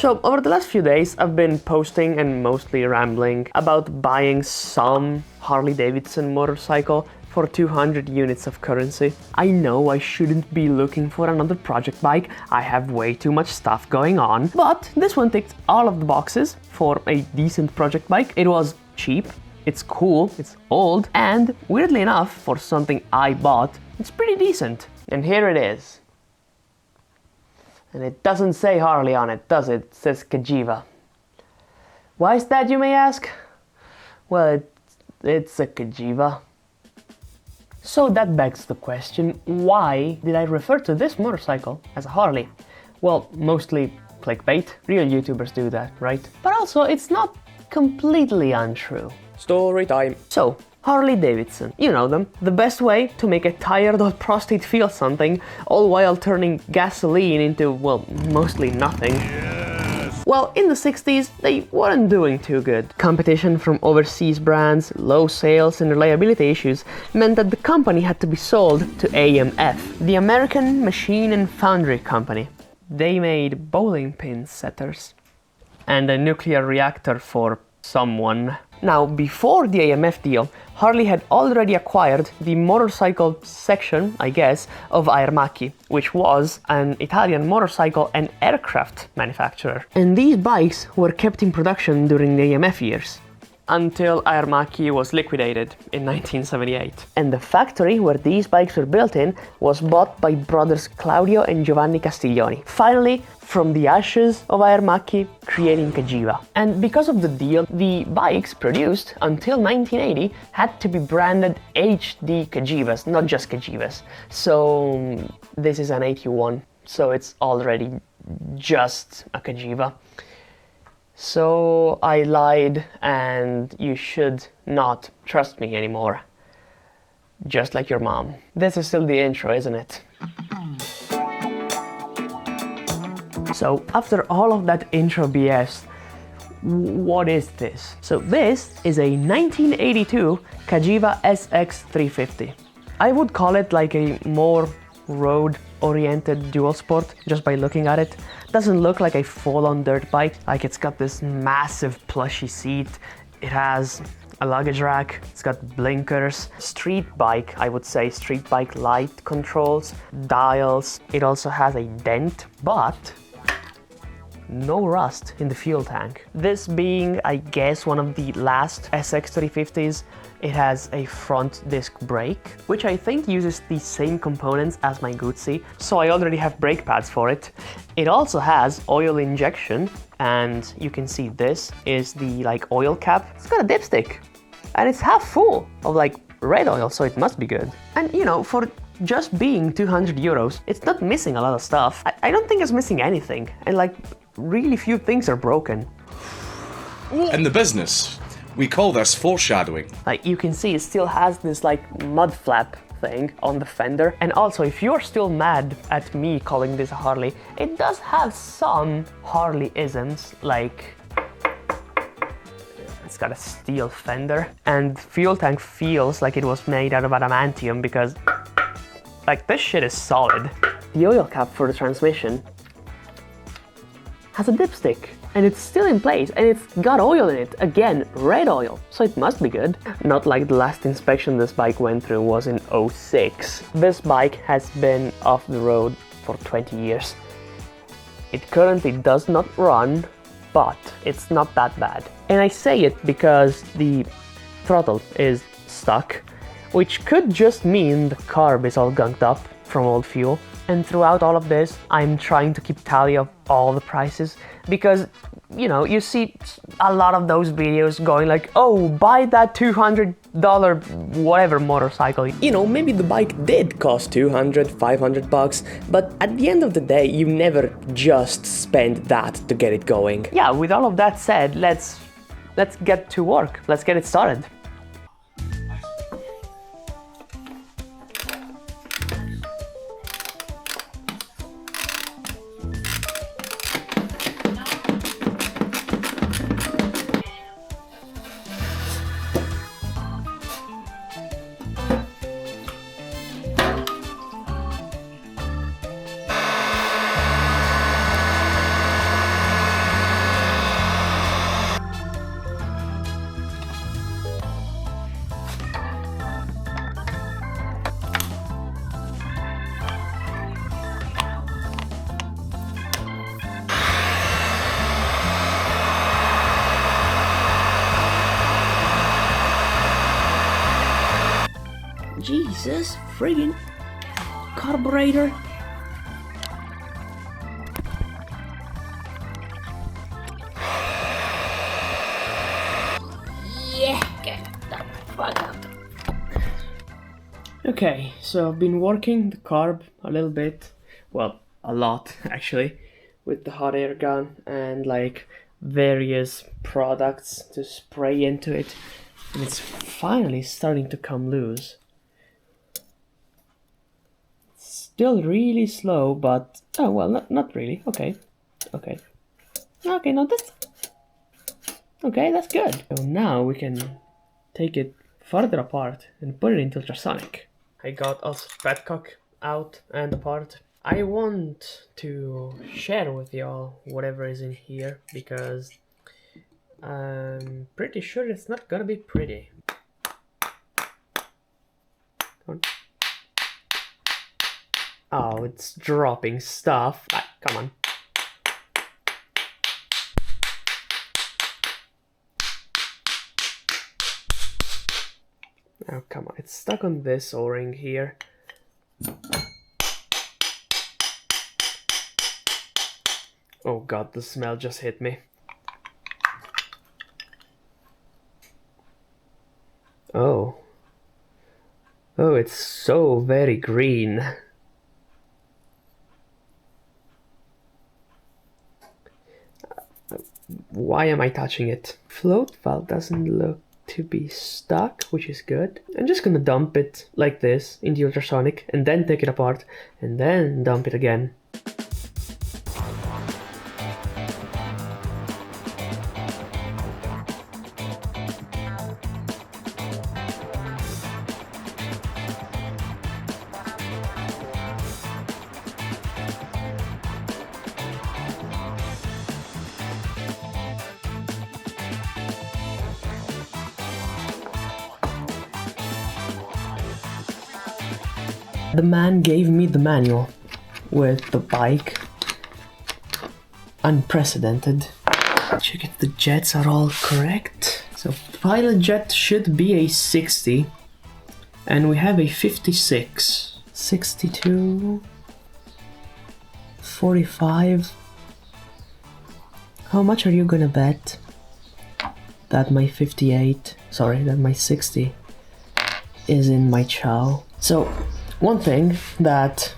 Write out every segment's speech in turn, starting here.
So over the last few days I've been posting and mostly rambling about buying some Harley Davidson motorcycle for 200 units of currency. I know I shouldn't be looking for another project bike, I have way too much stuff going on, but this one ticked all of the boxes for a decent project bike. It was cheap, it's cool, it's old, and weirdly enough, for something I bought, it's pretty decent. And here it is. And it doesn't say Harley on it, does it? It says Cagiva. Why is that, you may ask? Well, it's a Cagiva. So that begs the question, why did I refer to this motorcycle as a Harley? Well, mostly clickbait. Real YouTubers do that, right? But also, it's not completely untrue. Story time. So, Harley Davidson, you know them. The best way to make a tired old prostate feel something, all while turning gasoline into, well, mostly nothing. Well, in the 60s, they weren't doing too good. Competition from overseas brands, low sales and reliability issues meant that the company had to be sold to AMF, the American Machine and Foundry Company. They made bowling pin setters and a nuclear reactor for someone. Now, before the AMF deal, Harley had already acquired the motorcycle section, I guess, of Aermacchi, which was an Italian motorcycle and aircraft manufacturer. And these bikes were kept in production during the AMF years, until Aermacchi was liquidated in 1978. And the factory where these bikes were built in was bought by brothers Claudio and Giovanni Castiglioni. Finally, from the ashes of Aermacchi, creating Cagiva. And because of the deal, the bikes produced until 1980 had to be branded HD Cagivas, not just Cagivas. So this is an 81, so it's already just a Cagiva. So I lied, and you should not trust me anymore. Just like your mom. This is still the intro, isn't it? So after all of that intro BS, what is this? So this is a 1982 Cagiva SX350. I would call it like a more road-oriented dual sport just by looking at it. Doesn't look like a full-on dirt bike. Like, it's got this massive plushy seat. It has a luggage rack. It's got blinkers. Street bike, I would say, street bike light controls, dials. It also has a dent, but no rust in the fuel tank. This being, I guess, one of the last SX350s, it has a front disc brake, which I think uses the same components as my Guzzi, so I already have brake pads for it. It also has oil injection, and you can see this is the oil cap. It's got a dipstick, and it's half full of red oil, so it must be good. And you know, for just being 200 euros, it's not missing a lot of stuff. I don't think it's missing anything, and really few things are broken. In the business, we call this foreshadowing. You can see it still has this mud flap thing on the fender. And also, if you're still mad at me calling this a Harley, it does have some Harley-isms, it's got a steel fender, and fuel tank feels like it was made out of adamantium because this shit is solid. The oil cap for the transmission has a dipstick, and it's still in place, and it's got oil in it. Again, red oil, so it must be good. Not like the last inspection this bike went through was in 2006. This bike has been off the road for 20 years. It currently does not run, but it's not that bad. And I say it because the throttle is stuck, which could just mean the carb is all gunked up from old fuel. And throughout all of this, I'm trying to keep tally of all the prices because, you know, you see a lot of those videos going oh, buy that $200 whatever motorcycle. You know, maybe the bike did cost 200, 500 bucks, but at the end of the day, you never just spend that to get it going. Yeah, with all of that said, let's get to work. Let's get it started. Jesus, friggin' carburetor. Yeah, get the fuck out. Okay, so I've been working the carb a little bit, well, a lot actually, with the hot air gun and like various products to spray into it, and it's finally starting to come loose. Still really slow, but oh well, not really. Okay, no, that's good. So now we can take it further apart and put it into ultrasonic. I got also petcock out and apart. I want to share with y'all whatever is in here because I'm pretty sure it's not gonna be pretty. Come on. Oh, it's dropping stuff. Ah, come on. Oh, come on. It's stuck on this O-ring here. Oh god, the smell just hit me. Oh. Oh, it's so very green. Why am I touching it? Float valve doesn't look to be stuck, which is good. I'm just gonna dump it like this into ultrasonic and then take it apart and then dump it again. The man gave me the manual with the bike. Unprecedented. Check if the jets are all correct. So pilot jet should be a 60 and we have a 56. 62. 45. How much are you gonna bet that my 58, sorry, that my 60 is in my chow? So one thing that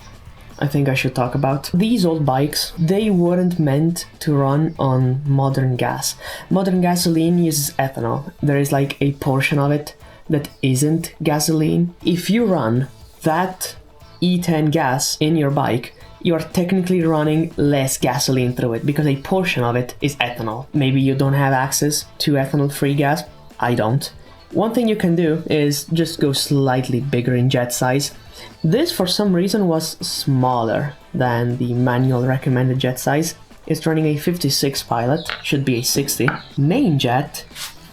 I think I should talk about. These old bikes, they weren't meant to run on modern gas. Modern gasoline uses ethanol. There is like a portion of it that isn't gasoline. If you run that E10 gas in your bike, you are technically running less gasoline through it because a portion of it is ethanol. Maybe you don't have access to ethanol-free gas. I don't. One thing you can do is just go slightly bigger in jet size. This, for some reason, was smaller than the manual recommended jet size. It's running a 56 pilot, should be a 60. Main jet,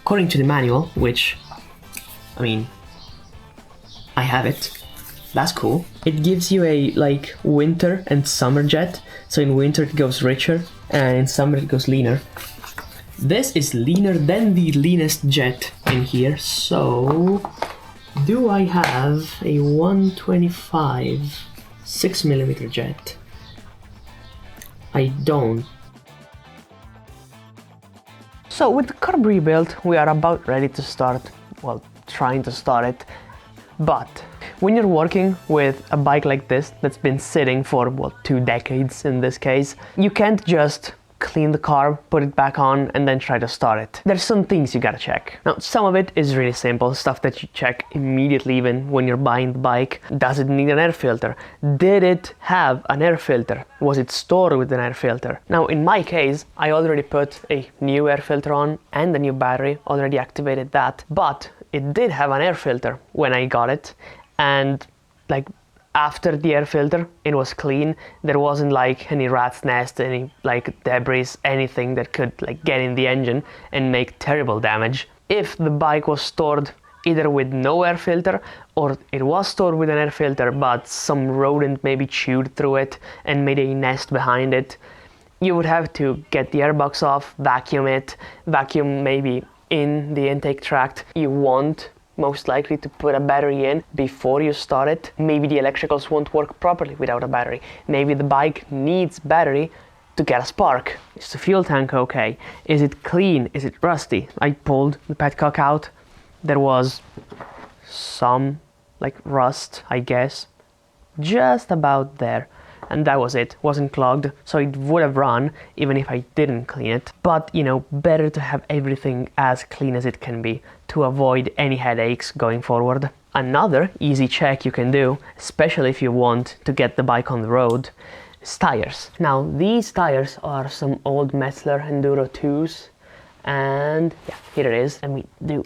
according to the manual, which, I mean, I have it. That's cool. It gives you a, like, winter and summer jet. So in winter it goes richer, and in summer it goes leaner. This is leaner than the leanest jet in here, so do I have a 125 6mm jet? I don't. So with the carb rebuild, we are about ready to start, well, trying to start it. But when you're working with a bike like this that's been sitting for, well, 2 decades in this case, you can't just clean the carb, put it back on, and then try to start it. There's some things you gotta check. Now, some of it is really simple, stuff that you check immediately even when you're buying the bike. Does it need an air filter? Did it have an air filter? Was it stored with an air filter? Now, in my case, I already put a new air filter on and a new battery, already activated that, but it did have an air filter when I got it, and like after the air filter, it was clean. There wasn't like any rat's nest, any like debris, anything that could like get in the engine and make terrible damage. If the bike was stored either with no air filter or it was stored with an air filter but some rodent maybe chewed through it and made a nest behind it, you would have to get the airbox off, vacuum it, vacuum maybe in the intake tract. You want most likely to put a battery in before you start it. Maybe the electricals won't work properly without a battery. Maybe the bike needs battery to get a spark. Is the fuel tank okay? Is it clean? Is it rusty? I pulled the petcock out. There was some like rust, I guess, just about there. And that was it. Wasn't clogged, so it would have run even if I didn't clean it. But you know, better to have everything as clean as it can be to avoid any headaches going forward. Another easy check you can do, especially if you want to get the bike on the road, is tires. Now these tires are some old Metzler Enduro 2s, and yeah, here it is. Let me do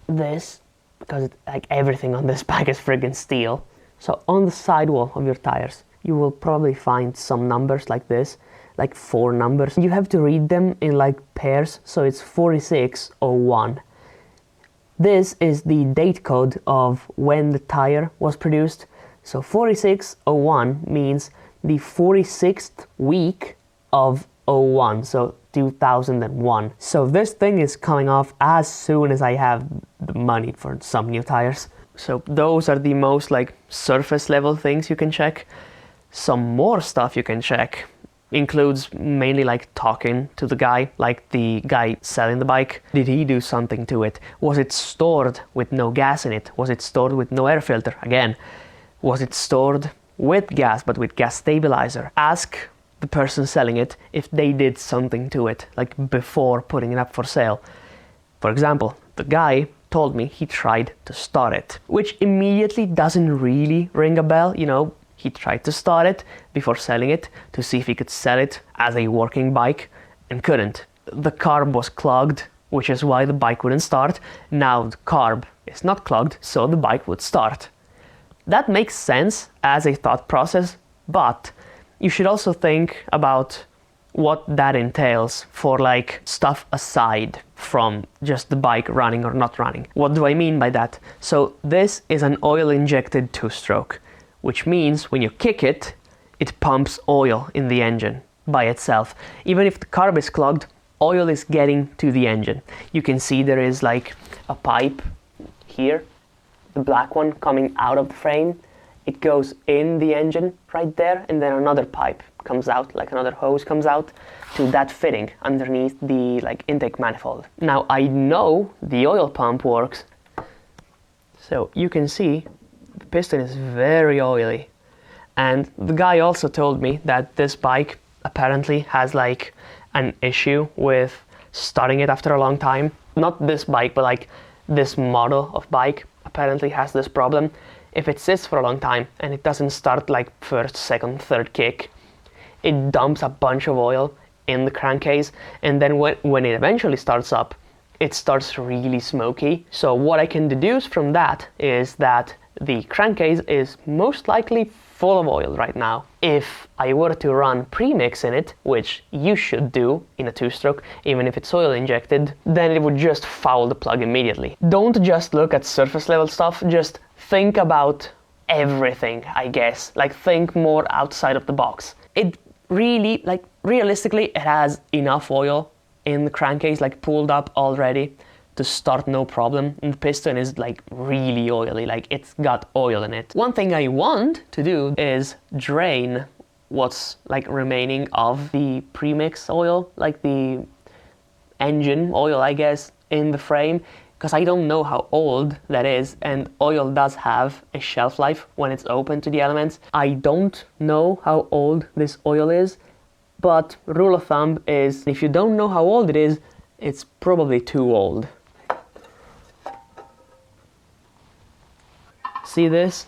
this because like everything on this bike is friggin' steel. So on the sidewall of your tires, you will probably find some numbers like this, like 4 numbers. You have to read them in like pairs, so it's 4601. This is the date code of when the tire was produced. So 4601 means the 46th week of 01, so 2001. So this thing is coming off as soon as I have the money for some new tires. So those are the most like surface level things you can check. Some more stuff you can check includes mainly like talking to the guy, like the guy selling the bike. Did he do something to it? Was it stored with no gas in it? Was it stored with no air filter? Again, was it stored with gas but with gas stabilizer? Ask the person selling it if they did something to it, like before putting it up for sale. For example, the guy told me he tried to start it, which immediately doesn't really ring a bell, you know. He tried to start it before selling it to see if he could sell it as a working bike and couldn't. The carb was clogged, which is why the bike wouldn't start. Now the carb is not clogged, so the bike would start. That makes sense as a thought process, but you should also think about what that entails for like stuff aside from just the bike running or not running. What do I mean by that? So this is an oil injected 2-stroke, which means when you kick it, it pumps oil in the engine by itself. Even if the carb is clogged, oil is getting to the engine. You can see there is like a pipe here, the black one coming out of the frame. It goes in the engine right there, and then another pipe comes out, like another hose comes out to that fitting underneath the like intake manifold. Now I know the oil pump works, so you can see the piston is very oily. And the guy also told me that this bike apparently has like an issue with starting it after a long time. Not this bike, but like this model of bike apparently has this problem. If it sits for a long time and it doesn't start like first, second, third kick, it dumps a bunch of oil in the crankcase, and then when it eventually starts up, it starts really smoky. So what I can deduce from that is that the crankcase is most likely full of oil right now. If I were to run premix in it, which you should do in a 2-stroke, even if it's oil injected, then it would just foul the plug immediately. Don't just look at surface level stuff, just think about everything, I guess. Like think more outside of the box. It really, like realistically, it has enough oil in the crankcase, like pulled up already, to start no problem. And the piston is like really oily, like it's got oil in it. One thing I want to do is drain what's like remaining of the premix oil, like the engine oil, I guess, in the frame, because I don't know how old that is, and oil does have a shelf life when it's open to the elements. I don't know how old this oil is, but rule of thumb is if you don't know how old it is, it's probably too old. See this?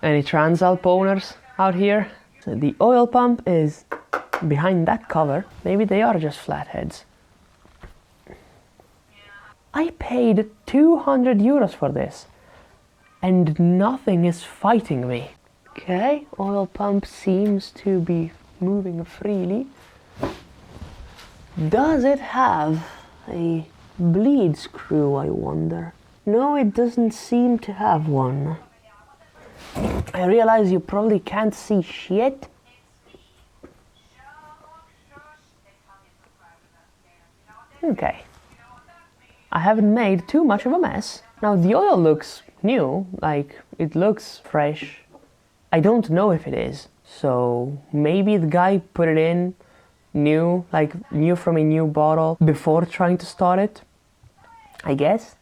Any Transalp owners out here? So the oil pump is behind that cover. Maybe they are just flatheads. I paid 200 euros for this, and nothing is fighting me. Okay, oil pump seems to be moving freely. Does it have a bleed screw, I wonder? No, it doesn't seem to have one. I realize you probably can't see shit. Okay. I haven't made too much of a mess. Now the oil looks new, like it looks fresh. I don't know if it is, so maybe the guy put it in new, like new from a new bottle before trying to start it, I guess.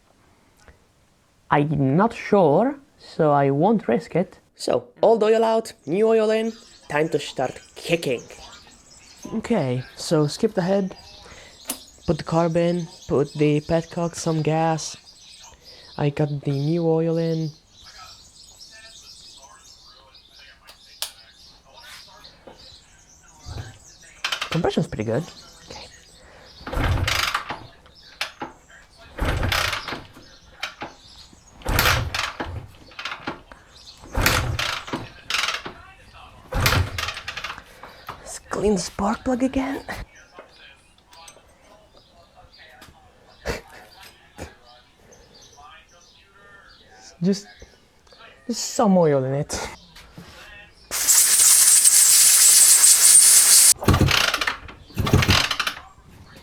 I'm not sure, so I won't risk it. So, old oil out, new oil in, time to start kicking. Okay, so skip the head, put the carb in, put the petcock, some gas. I got the new oil in. Compression's pretty good. Okay. Let's clean the spark plug again. Just some oil in it.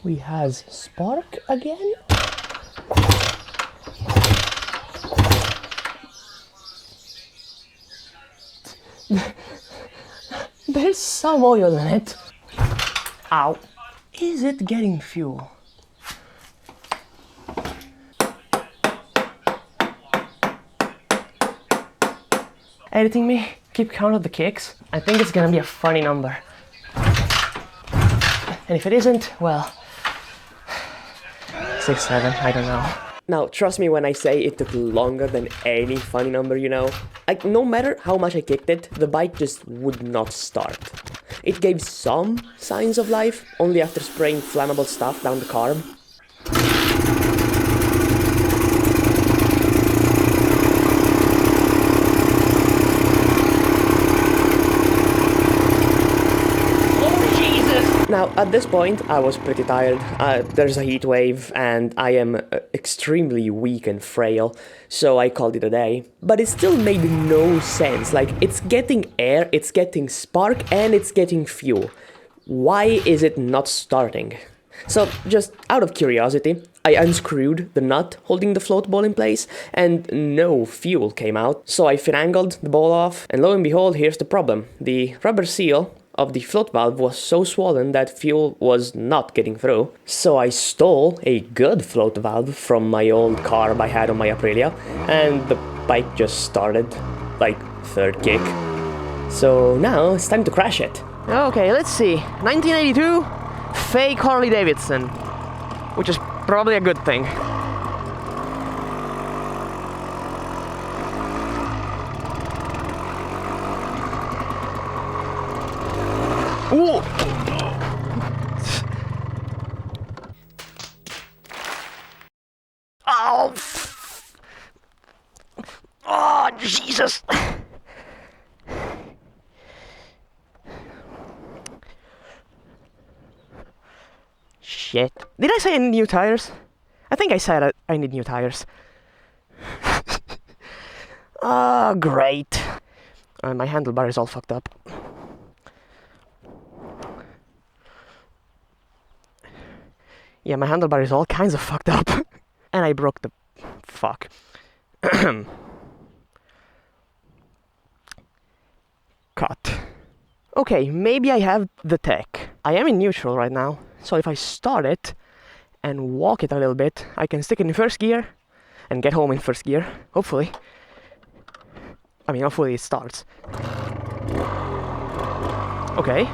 We has spark again. There's some oil in it. Ow. Is it getting fuel? Editing me, keep count of the kicks. I think it's gonna be a funny number. And if it isn't, well, 6, 7, I don't know. Now, trust me when I say it took longer than any funny number, you know. Like, no matter how much I kicked it, the bike just would not start. It gave some signs of life, only after spraying flammable stuff down the carb. Now, at this point, I was pretty tired. There's a heat wave, and I am extremely weak and frail, so I called it a day. But it still made no sense. Like, it's getting air, it's getting spark, and it's getting fuel. Why is it not starting? So, just out of curiosity, I unscrewed the nut holding the float ball in place, and no fuel came out. So I finangled the ball off, and lo and behold, here's the problem. The rubber seal of the float valve was so swollen that fuel was not getting through. So I stole a good float valve from my old carb I had on my Aprilia, and the bike just started, like, third kick. So now it's time to crash it. Okay, let's see. 1982, fake Harley Davidson, which is probably a good thing. Ooh. Oh! Oh, Jesus! Shit. Did I say I need new tires? I think I said I need new tires. Oh, great. My handlebar is all fucked up. Yeah, my handlebar is all kinds of fucked up. And I broke the... fuck. Cut. Okay, maybe I have the tech. I am in neutral right now, so if I start it and walk it a little bit, I can stick it in first gear and get home in first gear, hopefully. I mean, hopefully it starts. Okay.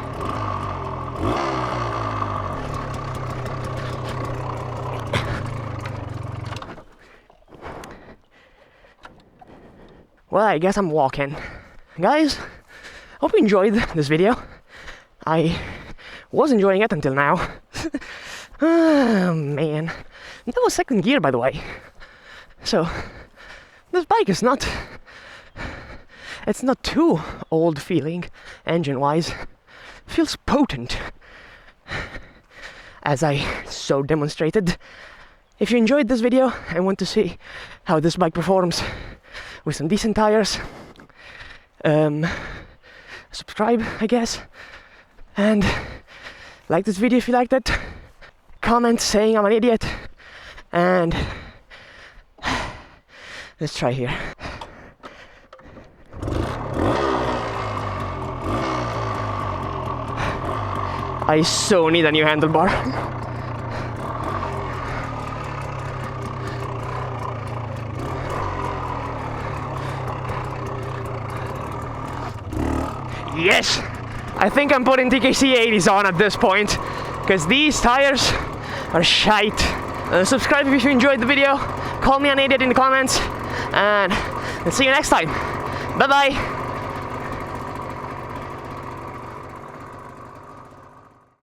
Well, I guess I'm walking. Guys, hope you enjoyed this video. I was enjoying it until now. Oh, man. That was second gear, by the way. So, this bike is not... it's not too old feeling, engine-wise. Feels potent. As I so demonstrated. If you enjoyed this video and want to see how this bike performs with some decent tires, subscribe, I guess, and like this video if you liked it, comment saying I'm an idiot, And let's try here. I so need a new handlebar. Yes! I think I'm putting TKC 80s on at this point, because these tires are shite. Subscribe if you enjoyed the video, call me an idiot in the comments, and see you next time. Bye bye!